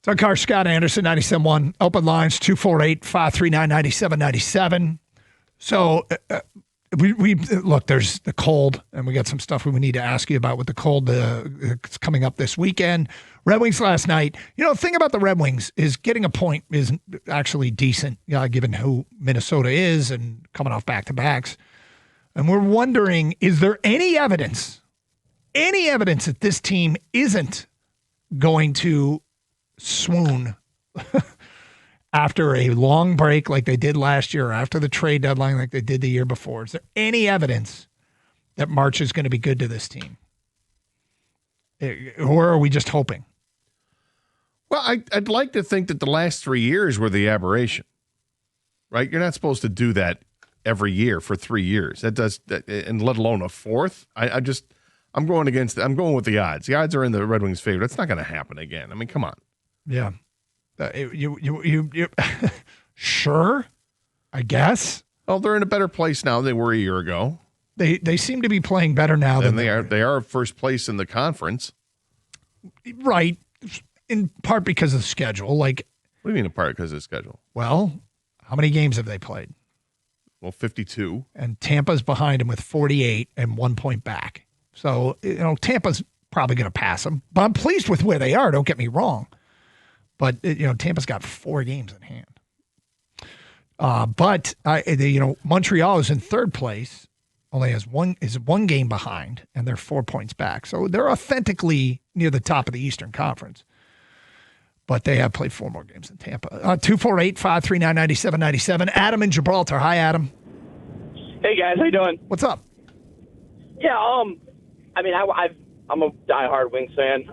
So Karsch, Scott Anderson, 97.1. Open lines, 248-539-9797. So we look, there's the cold, and we got some stuff we need to ask you about with the cold it's coming up this weekend. Red Wings last night. The thing about the Red Wings is getting a point is actually decent, given who Minnesota is and coming off back-to-backs. And we're wondering, is there any evidence that this team isn't going to swoon after a long break like they did last year, or after the trade deadline like they did the year before? Is there any evidence that March is going to be good to this team? Or are we just hoping? Well, I'd like to think that the last 3 years were the aberration, right? You're not supposed to do that every year for 3 years. That does, and let alone a fourth. I'm going with the odds. The odds are in the Red Wings' favor. That's not going to happen again. I mean, come on. Yeah. You sure? I guess. Well, they're in a better place now than they were a year ago. They seem to be playing better now than they are. They are first place in the conference. Right. In part because of the schedule. Like, what do you mean in part because of the schedule? Well, how many games have they played? Well, 52. And Tampa's behind them with 48 and 1 point back. So, Tampa's probably going to pass them. But I'm pleased with where they are, don't get me wrong. But, Tampa's got 4 games in hand. But Montreal is in third place, only has one game behind, and they're 4 points back. So they're authentically near the top of the Eastern Conference. But they have played 4 more games than Tampa. 248-539-9797. Adam in Gibraltar. Hi, Adam. Hey, guys. How you doing? What's up? Yeah, I'm a diehard Wings fan.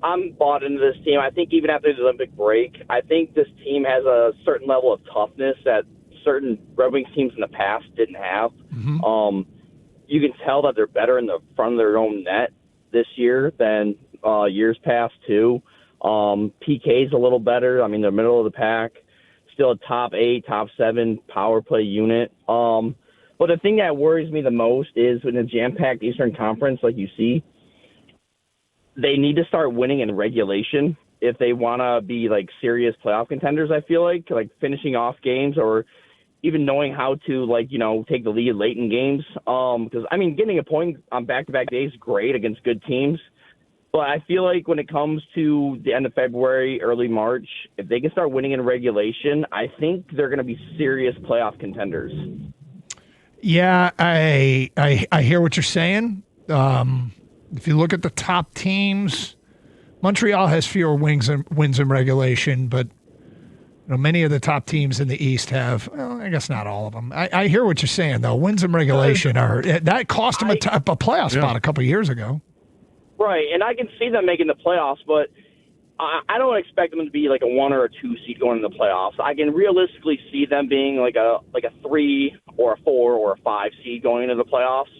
I'm bought into this team. I think even after the Olympic break, I think this team has a certain level of toughness that certain Red Wings teams in the past didn't have. Mm-hmm. You can tell that they're better in the front of their own net this year than years past, too. PK's a little better. I mean, they're middle of the pack. Still a top 8, top 7 power play unit. But the thing that worries me the most is in a jam-packed Eastern Conference, like you see, they need to start winning in regulation if they want to be, like, serious playoff contenders, I feel like finishing off games or even knowing how to, take the lead late in games. Because, getting a point on back-to-back days is great against good teams. But I feel like when it comes to the end of February, early March, if they can start winning in regulation, I think they're going to be serious playoff contenders. Yeah, I hear what you're saying. If you look at the top teams, Montreal has fewer wins in regulation, but many of the top teams in the East have. Well, I guess not all of them. I hear what you're saying though. Wins in regulation that cost them a playoff spot a couple of years ago. Right, and I can see them making the playoffs, but I don't expect them to be like a 1 or a 2 seed going in the playoffs. I can realistically see them being like a 3 or a 4 or a 5 seed going into the playoffs.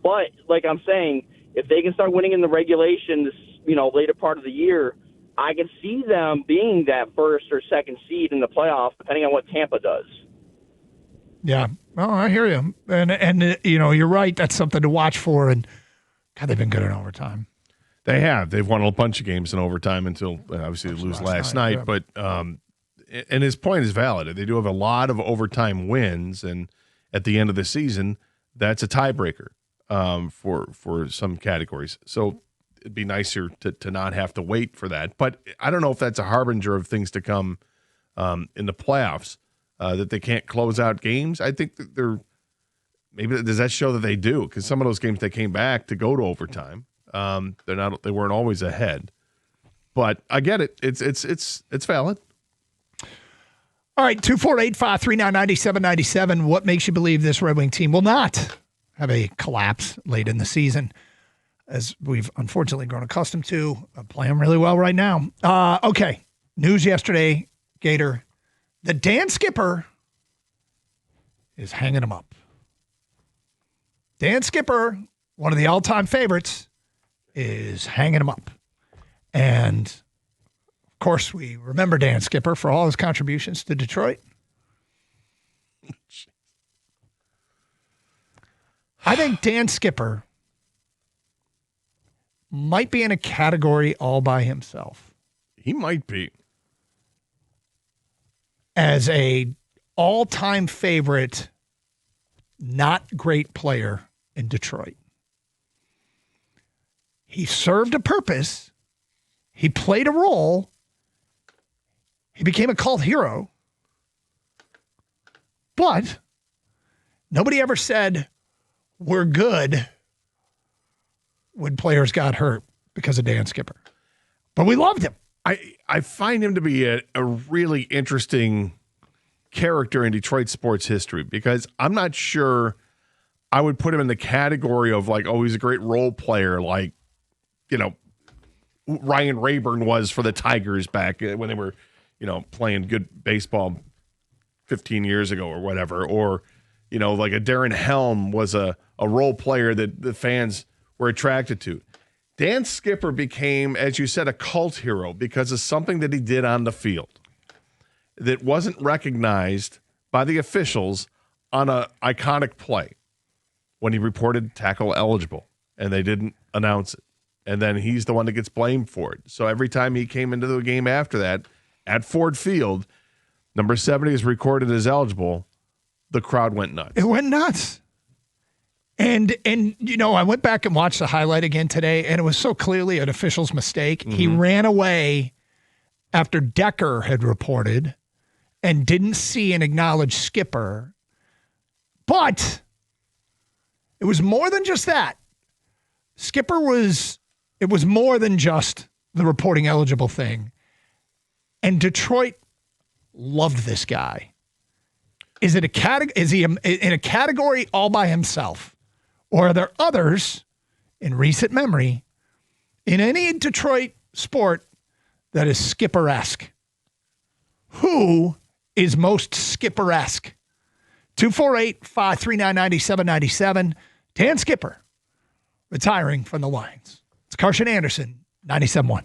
But like I'm saying, if they can start winning in the regulation this later part of the year, I can see them being that first or second seed in the playoffs, depending on what Tampa does. Yeah, well, I hear you, and you're right. That's something to watch for, and God, they've been good in overtime. They have. They've won a bunch of games in overtime until obviously they lose last night. Yeah. But and his point is valid. They do have a lot of overtime wins, and at the end of the season, that's a tiebreaker for some categories. So it'd be nicer to not have to wait for that. But I don't know if that's a harbinger of things to come in the playoffs, that they can't close out games. I think that maybe does that show that they do? Because some of those games they came back to go to overtime. They weren't always ahead, but I get it. It's valid. All right. 248-539-9797. What makes you believe this Red Wing team will not have a collapse late in the season, as we've unfortunately grown accustomed to? Playing really well right now. Okay. News yesterday, Gator. The Dan Skipper is hanging him up. Dan Skipper, one of the all-time favorites, is hanging him up. And, of course, we remember Dan Skipper for all his contributions to Detroit. I think Dan Skipper might be in a category all by himself. He might be. As a all-time favorite, not great player in Detroit. He served a purpose. He played a role. He became a cult hero. But nobody ever said, we're good when players got hurt because of Dan Skipper. But we loved him. I find him to be a really interesting character in Detroit sports history because I'm not sure I would put him in the category of like, oh, he's a great role player like, Ryan Rayburn was for the Tigers back when they were, playing good baseball 15 years ago or whatever. Or, like a Darren Helm was a role player that the fans were attracted to. Dan Skipper became, as you said, a cult hero because of something that he did on the field that wasn't recognized by the officials on an iconic play when he reported tackle eligible and they didn't announce it. And then he's the one that gets blamed for it. So every time he came into the game after that at Ford Field, number 70 is recorded as eligible. The crowd went nuts. It went nuts. And I went back and watched the highlight again today, and it was so clearly an official's mistake. Mm-hmm. He ran away after Decker had reported and didn't see and acknowledge Skipper. But it was more than just that. It was more than just the reporting eligible thing. And Detroit loved this guy. Is he in a category all by himself? Or are there others in recent memory in any Detroit sport that is Skipper-esque? Who is most Skipper-esque? 248-539-9797. Dan Skipper retiring from the Lions. It's Karsch and Anderson, 97.1.